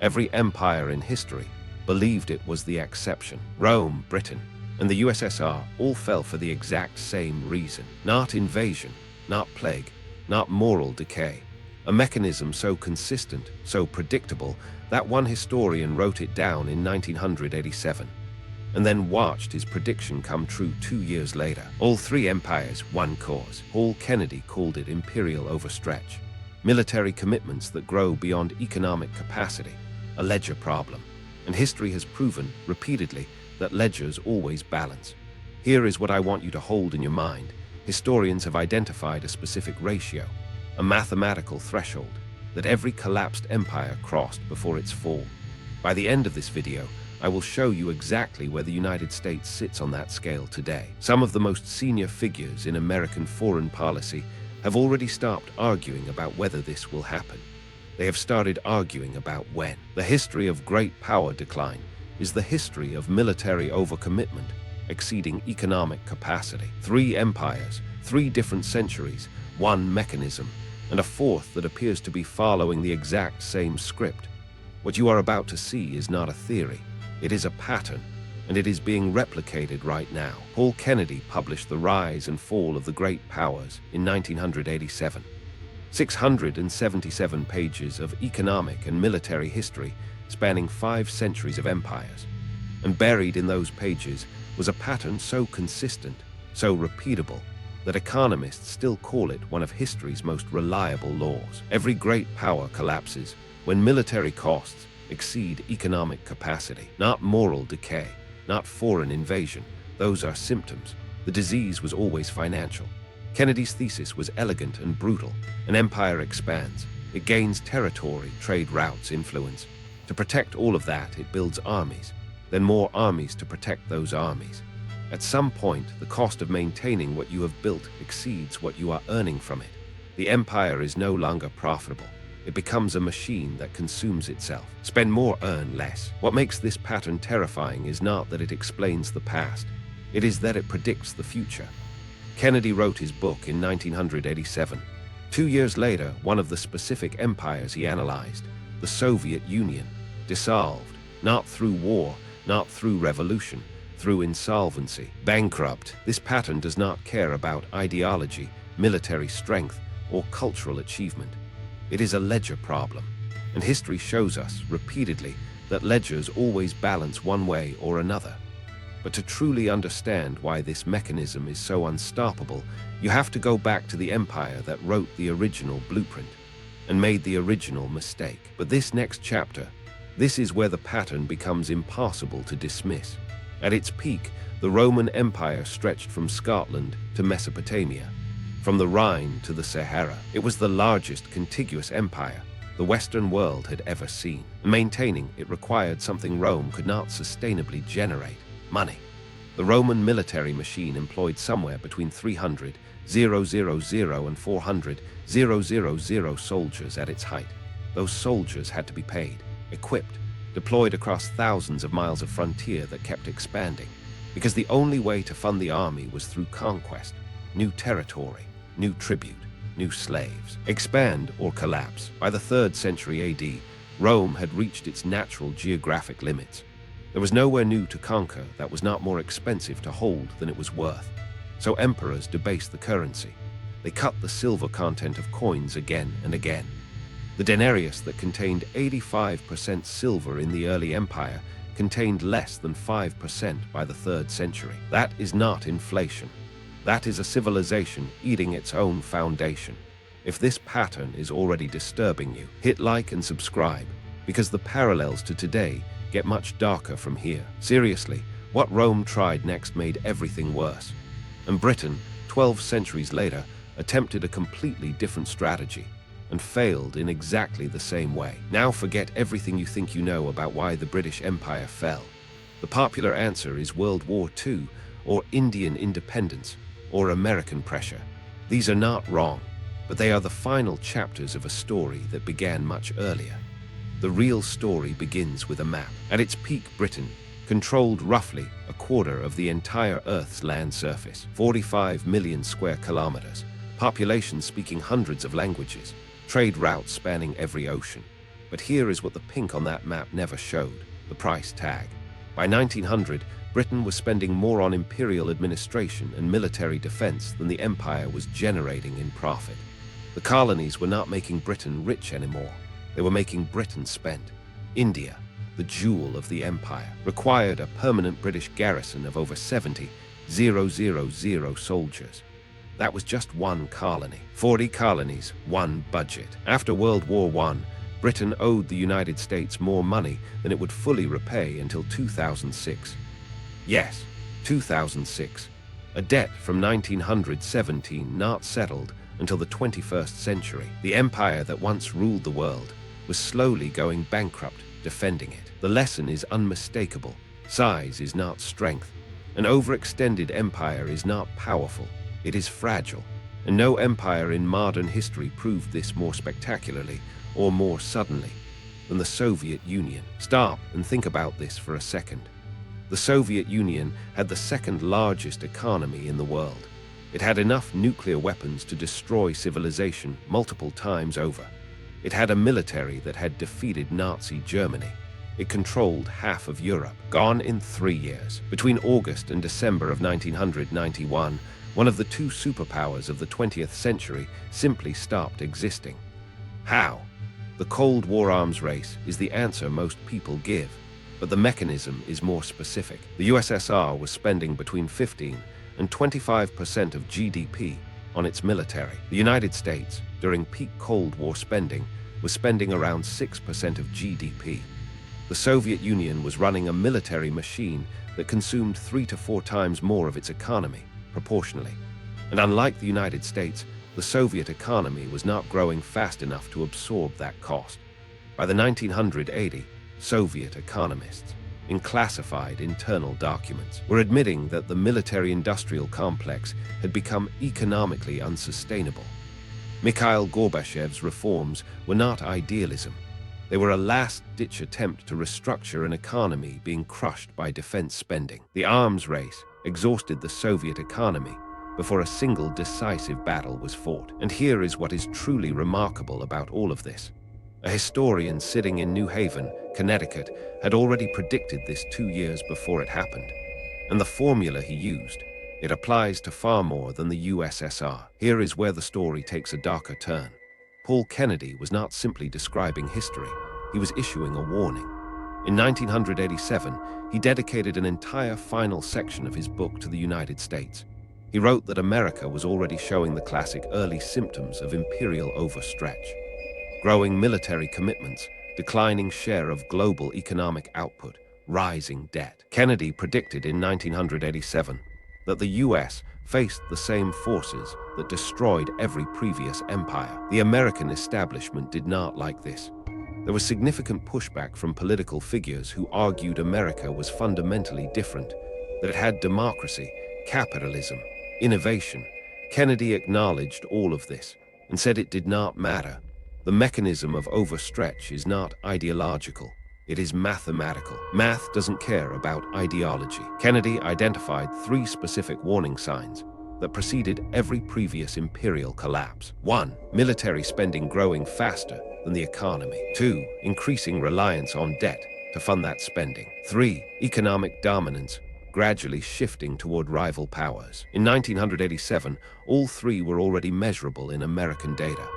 Every empire in history believed it was the exception. Rome, Britain, and the USSR all fell for the exact same reason. Not invasion, not plague, not moral decay. A mechanism so consistent, so predictable, that one historian wrote it down in 1987, and then watched his prediction come true 2 years later. All three empires, one cause. Paul Kennedy called it imperial overstretch. Military commitments that grow beyond economic capacity, a ledger problem. And history has proven, repeatedly, that ledgers always balance. Here is what I want you to hold in your mind. Historians have identified a specific ratio, a mathematical threshold, that every collapsed empire crossed before its fall. By the end of this video, I will show you exactly where the United States sits on that scale today. Some of the most senior figures in American foreign policy have already stopped arguing about whether this will happen. They have started arguing about when. The history of great power decline is the history of military overcommitment exceeding economic capacity. 3 empires, 3 different centuries, 1 mechanism, and a 4th that appears to be following the exact same script. What you are about to see is not a theory. It is a pattern, and it is being replicated right now. Paul Kennedy published The Rise and Fall of the Great Powers in 1987. 677 pages of economic and military history spanning 5 centuries of empires. And buried in those pages was a pattern so consistent, so repeatable, that economists still call it one of history's most reliable laws. Every great power collapses when military costs exceed economic capacity. Not moral decay, not foreign invasion. Those are symptoms. The disease was always financial. Kennedy's thesis was elegant and brutal. An empire expands. It gains territory, trade routes, influence. To protect all of that, it builds armies, then more armies to protect those armies. At some point, the cost of maintaining what you have built exceeds what you are earning from it. The empire is no longer profitable. It becomes a machine that consumes itself. Spend more, earn less. What makes this pattern terrifying is not that it explains the past. It is that it predicts the future. Kennedy wrote his book in 1987. 2 years later, one of the specific empires he analyzed, the Soviet Union, dissolved, not through war, not through revolution, through insolvency, bankrupt. This pattern does not care about ideology, military strength, or cultural achievement. It is a ledger problem, and history shows us, repeatedly, that ledgers always balance one way or another. But to truly understand why this mechanism is so unstoppable, you have to go back to the empire that wrote the original blueprint and made the original mistake. But this next chapter, this is where the pattern becomes impossible to dismiss. At its peak, the Roman Empire stretched from Scotland to Mesopotamia, from the Rhine to the Sahara. It was the largest contiguous empire the Western world had ever seen. Maintaining it required something Rome could not sustainably generate: money. The Roman military machine employed somewhere between 300,000 and 400,000 soldiers at its height. Those soldiers had to be paid, equipped, deployed across thousands of miles of frontier that kept expanding, because the only way to fund the army was through conquest, new territory, new tribute, new slaves. Expand or collapse. By the 3rd century AD, Rome had reached its natural geographic limits. There was nowhere new to conquer that was not more expensive to hold than it was worth. So emperors debased the currency. They cut the silver content of coins again and again. The denarius that contained 85% silver in the early empire contained less than 5% by the 3rd century. That is not inflation. That is a civilization eating its own foundation. If this pattern is already disturbing you, hit like and subscribe, because the parallels to today get much darker from here. Seriously, what Rome tried next made everything worse. And Britain, 12 centuries later, attempted a completely different strategy and failed in exactly the same way. Now forget everything you think you know about why the British Empire fell. The popular answer is World War II, or Indian independence, or American pressure. These are not wrong, but they are the final chapters of a story that began much earlier. The real story begins with a map. At its peak, Britain controlled roughly a quarter of the entire Earth's land surface, 45 million square kilometers, population speaking hundreds of languages, trade routes spanning every ocean. But here is what the pink on that map never showed: the price tag. By 1900, Britain was spending more on imperial administration and military defense than the empire was generating in profit. The colonies were not making Britain rich anymore. They were making Britain spend. India, the jewel of the empire, required a permanent British garrison of over 70,000 soldiers. That was just one colony. 40 colonies, one budget. After World War I, Britain owed the United States more money than it would fully repay until 2006. Yes, 2006. A debt from 1917 not settled until the 21st century. The empire that once ruled the world was slowly going bankrupt, defending it. The lesson is unmistakable. Size is not strength. An overextended empire is not powerful. It is fragile. And no empire in modern history proved this more spectacularly or more suddenly than the Soviet Union. Stop and think about this for a second. The Soviet Union had the second largest economy in the world. It had enough nuclear weapons to destroy civilization multiple times over. It had a military that had defeated Nazi Germany. It controlled half of Europe, gone in 3 years. Between August and December of 1991, one of the two superpowers of the 20th century simply stopped existing. How? The Cold War arms race is the answer most people give, but the mechanism is more specific. The USSR was spending between 15 and 25% of GDP on its military. The United States, during peak Cold War spending, was spending around 6% of GDP. The Soviet Union was running a military machine that consumed 3 to 4 times more of its economy, proportionally. And unlike the United States, the Soviet economy was not growing fast enough to absorb that cost. By the 1980, Soviet economists, in classified internal documents, were admitting that the military-industrial complex had become economically unsustainable. Mikhail Gorbachev's reforms were not idealism. They were a last-ditch attempt to restructure an economy being crushed by defense spending. The arms race exhausted the Soviet economy before a single decisive battle was fought. And here is what is truly remarkable about all of this. A historian sitting in New Haven, Connecticut, had already predicted this 2 years before it happened. And the formula he used, it applies to far more than the USSR. Here is where the story takes a darker turn. Paul Kennedy was not simply describing history, he was issuing a warning. In 1987, he dedicated an entire final section of his book to the United States. He wrote that America was already showing the classic early symptoms of imperial overstretch. Growing military commitments, declining share of global economic output, rising debt. Kennedy predicted in 1987 that the US faced the same forces that destroyed every previous empire. The American establishment did not like this. There was significant pushback from political figures who argued America was fundamentally different, that it had democracy, capitalism, innovation. Kennedy acknowledged all of this and said it did not matter. The mechanism of overstretch is not ideological. It is mathematical. Math doesn't care about ideology. Kennedy identified 3 specific warning signs that preceded every previous imperial collapse. 1. Military spending growing faster than the economy. 2. Increasing reliance on debt to fund that spending. 3. Economic dominance gradually shifting toward rival powers. In 1987, all 3 were already measurable in American data.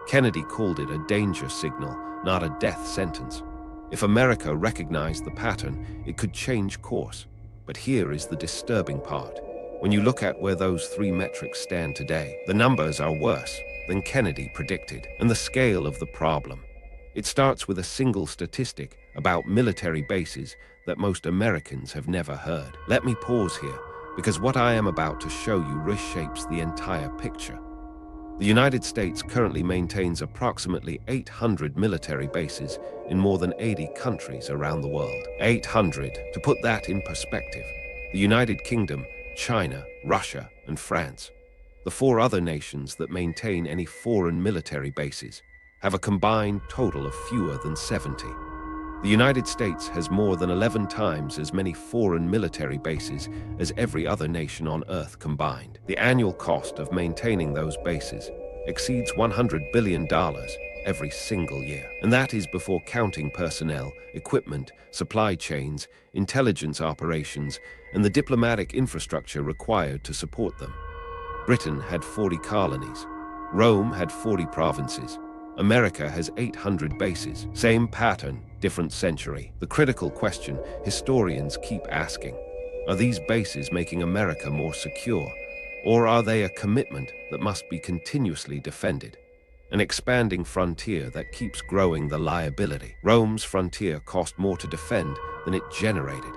Kennedy called it a danger signal, not a death sentence. If America recognized the pattern, it could change course. But here is the disturbing part. When you look at where those 3 metrics stand today, the numbers are worse than Kennedy predicted, and the scale of the problem. It starts with a single statistic about military bases that most Americans have never heard. Let me pause here, because what I am about to show you reshapes the entire picture. The United States currently maintains approximately 800 military bases in more than 80 countries around the world. 800. To put that in perspective, the United Kingdom, China, Russia, and France, the 4 other nations that maintain any foreign military bases, have a combined total of fewer than 70. The United States has more than 11 times as many foreign military bases as every other nation on Earth combined. The annual cost of maintaining those bases exceeds $100 billion, every single year. And that is before counting personnel, equipment, supply chains, intelligence operations, and the diplomatic infrastructure required to support them. Britain had 40 colonies. Rome had 40 provinces. America has 800 bases. Same pattern, different century. The critical question historians keep asking: are these bases making America more secure, or are they a commitment that must be continuously defended? An expanding frontier that keeps growing the liability. Rome's frontier cost more to defend than it generated.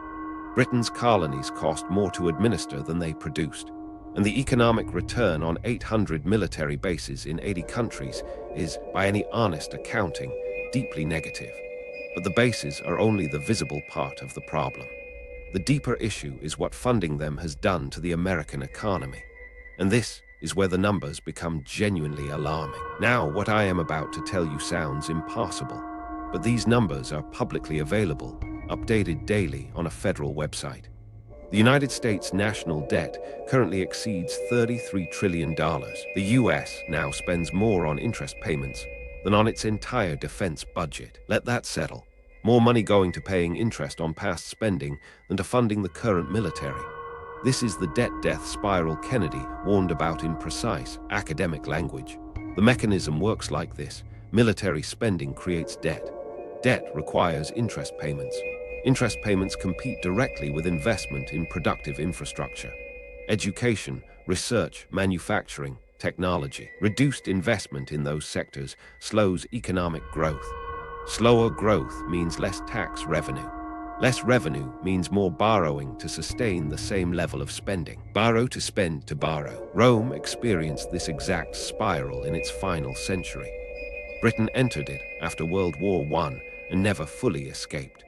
Britain's colonies cost more to administer than they produced. And the economic return on 800 military bases in 80 countries is, by any honest accounting, deeply negative. But the bases are only the visible part of the problem. The deeper issue is what funding them has done to the American economy. And this is where the numbers become genuinely alarming. Now, what I am about to tell you sounds impossible, but these numbers are publicly available, updated daily on a federal website. The United States national debt currently exceeds $33 trillion. The US now spends more on interest payments than on its entire defense budget. Let that settle. More money going to paying interest on past spending than to funding the current military. This is the debt death spiral Kennedy warned about in precise academic language. The mechanism works like this. Military spending creates debt. Debt requires interest payments. Interest payments compete directly with investment in productive infrastructure. Education, research, manufacturing, technology. Reduced investment in those sectors slows economic growth. Slower growth means less tax revenue. Less revenue means more borrowing to sustain the same level of spending. Borrow to spend to borrow. Rome experienced this exact spiral in its final century. Britain entered it after World War I and never fully escaped.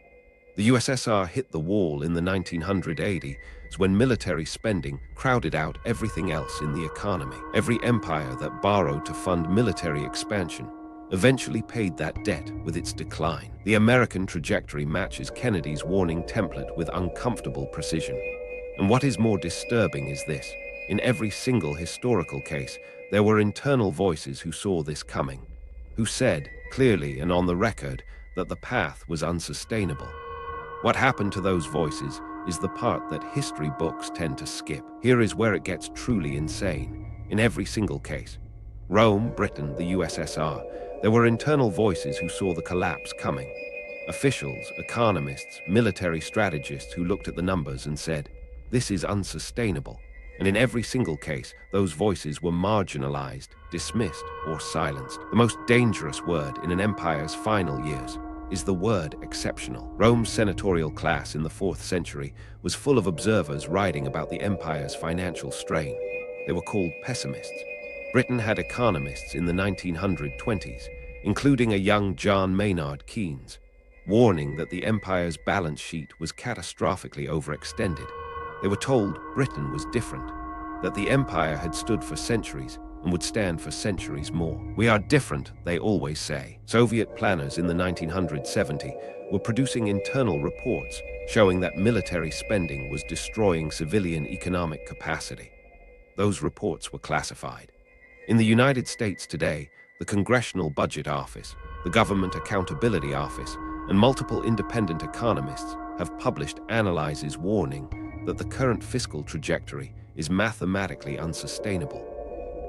The USSR hit the wall in the 1980s when military spending crowded out everything else in the economy. Every empire that borrowed to fund military expansion eventually paid that debt with its decline. The American trajectory matches Kennedy's warning template with uncomfortable precision. And what is more disturbing is this: in every single historical case, there were internal voices who saw this coming, who said, clearly and on the record, that the path was unsustainable. What happened to those voices is the part that history books tend to skip. Here is where it gets truly insane. In every single case, Rome, Britain, the USSR, there were internal voices who saw the collapse coming. Officials, economists, military strategists who looked at the numbers and said, "This is unsustainable." And in every single case, those voices were marginalized, dismissed, or silenced. The most dangerous word in an empire's final years is the word exceptional. Rome's senatorial class in the 4th century was full of observers writing about the empire's financial strain. They were called pessimists. Britain had economists in the 1920s, including a young John Maynard Keynes, warning that the empire's balance sheet was catastrophically overextended. They were told Britain was different, that the empire had stood for centuries and would stand for centuries more. We are different, they always say. Soviet planners in the 1970s were producing internal reports showing that military spending was destroying civilian economic capacity. Those reports were classified. In the United States today, the Congressional Budget Office, the Government Accountability Office, and multiple independent economists have published analyses warning that the current fiscal trajectory is mathematically unsustainable.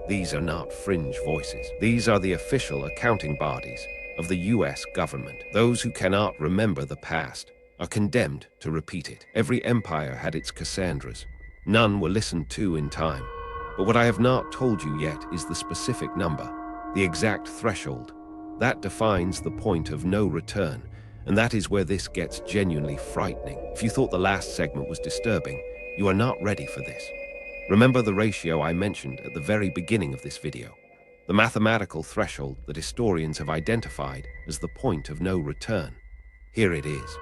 These are not fringe voices. These are the official accounting bodies of the US government. Those who cannot remember the past are condemned to repeat it. Every empire had its Cassandras. None were listened to in time. But what I have not told you yet is the specific number, the exact threshold. That defines the point of no return, and that is where this gets genuinely frightening. If you thought the last segment was disturbing, you are not ready for this. Remember the ratio I mentioned at the very beginning of this video, the mathematical threshold that historians have identified as the point of no return. Here it is.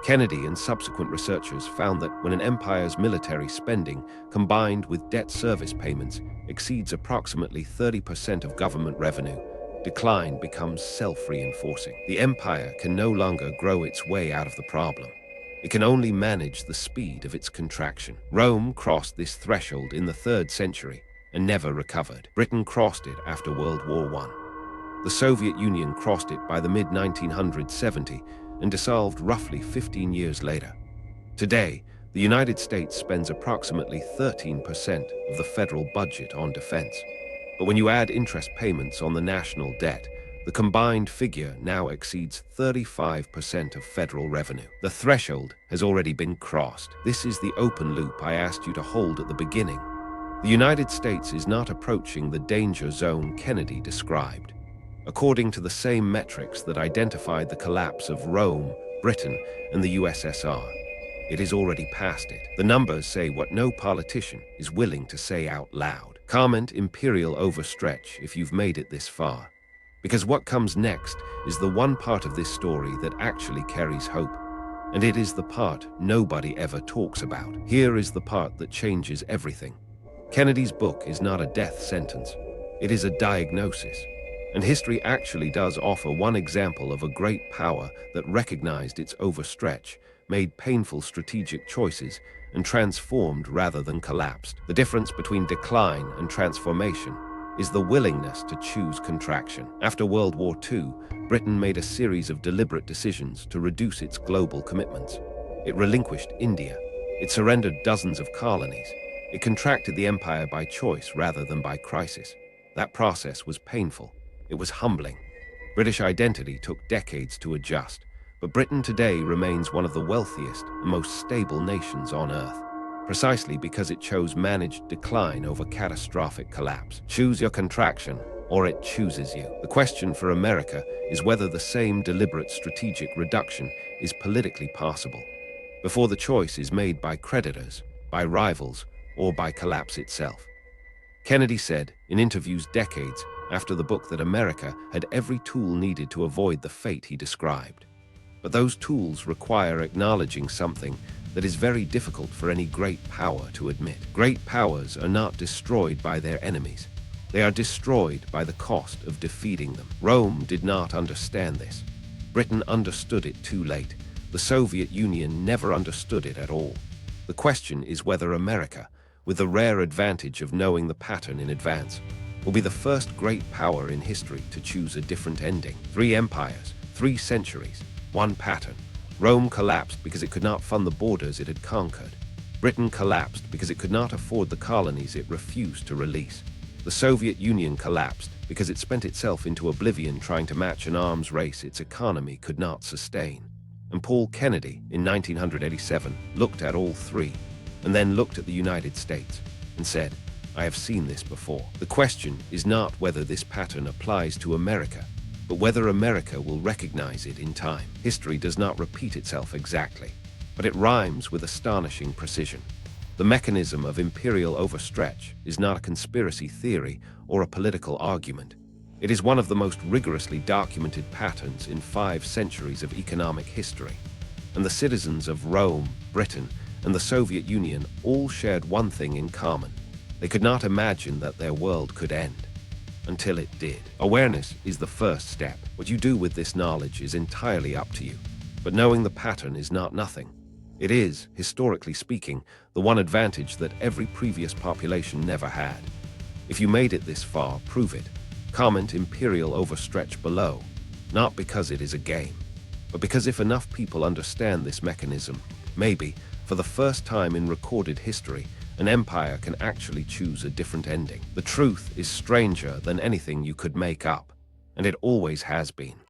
Kennedy and subsequent researchers found that when an empire's military spending, combined with debt service payments, exceeds approximately 30% of government revenue, decline becomes self-reinforcing. The empire can no longer grow its way out of the problem. It can only manage the speed of its contraction. Rome crossed this threshold in the 3rd century and never recovered. Britain crossed it after World War I. The Soviet Union crossed it by the mid-1970s and dissolved roughly 15 years later. Today, the United States spends approximately 13% of the federal budget on defense. But when you add interest payments on the national debt, the combined figure now exceeds 35% of federal revenue. The threshold has already been crossed. This is the open loop I asked you to hold at the beginning. The United States is not approaching the danger zone Kennedy described. According to the same metrics that identified the collapse of Rome, Britain, and the USSR, it is already past it. The numbers say what no politician is willing to say out loud. Comment imperial overstretch if you've made it this far. Because what comes next is the one part of this story that actually carries hope. And it is the part nobody ever talks about. Here is the part that changes everything. Kennedy's book is not a death sentence. It is a diagnosis. And history actually does offer one example of a great power that recognized its overstretch, made painful strategic choices, and transformed rather than collapsed. The difference between decline and transformation is the willingness to choose contraction. After World War II, Britain made a series of deliberate decisions to reduce its global commitments. It relinquished India. It surrendered dozens of colonies. It contracted the empire by choice rather than by crisis. That process was painful. It was humbling. British identity took decades to adjust, but Britain today remains one of the wealthiest and most stable nations on Earth, precisely because it chose managed decline over catastrophic collapse. Choose your contraction, or it chooses you. The question for America is whether the same deliberate strategic reduction is politically possible, before the choice is made by creditors, by rivals, or by collapse itself. Kennedy said in interviews decades after the book that America had every tool needed to avoid the fate he described. But those tools require acknowledging something that is very difficult for any great power to admit. Great powers are not destroyed by their enemies. They are destroyed by the cost of defeating them. Rome did not understand this. Britain understood it too late. The Soviet Union never understood it at all. The question is whether America, with the rare advantage of knowing the pattern in advance, will be the first great power in history to choose a different ending. 3 empires, 3 centuries, 1 pattern. Rome collapsed because it could not fund the borders it had conquered. Britain collapsed because it could not afford the colonies it refused to release. The Soviet Union collapsed because it spent itself into oblivion trying to match an arms race its economy could not sustain. And Paul Kennedy, in 1987, looked at all 3, and then looked at the United States and said, "I have seen this before." The question is not whether this pattern applies to America, but whether America will recognize it in time. History does not repeat itself exactly, but it rhymes with astonishing precision. The mechanism of imperial overstretch is not a conspiracy theory or a political argument. It is one of the most rigorously documented patterns in 5 centuries of economic history. And the citizens of Rome, Britain, and the Soviet Union all shared one thing in common. They could not imagine that their world could end, until it did. Awareness is the first step. What you do with this knowledge is entirely up to you. But knowing the pattern is not nothing. It is, historically speaking, the one advantage that every previous population never had. If you made it this far, prove it. Comment imperial overstretch below, not because it is a game, but because if enough people understand this mechanism, maybe, for the first time in recorded history, an empire can actually choose a different ending. The truth is stranger than anything you could make up, and it always has been.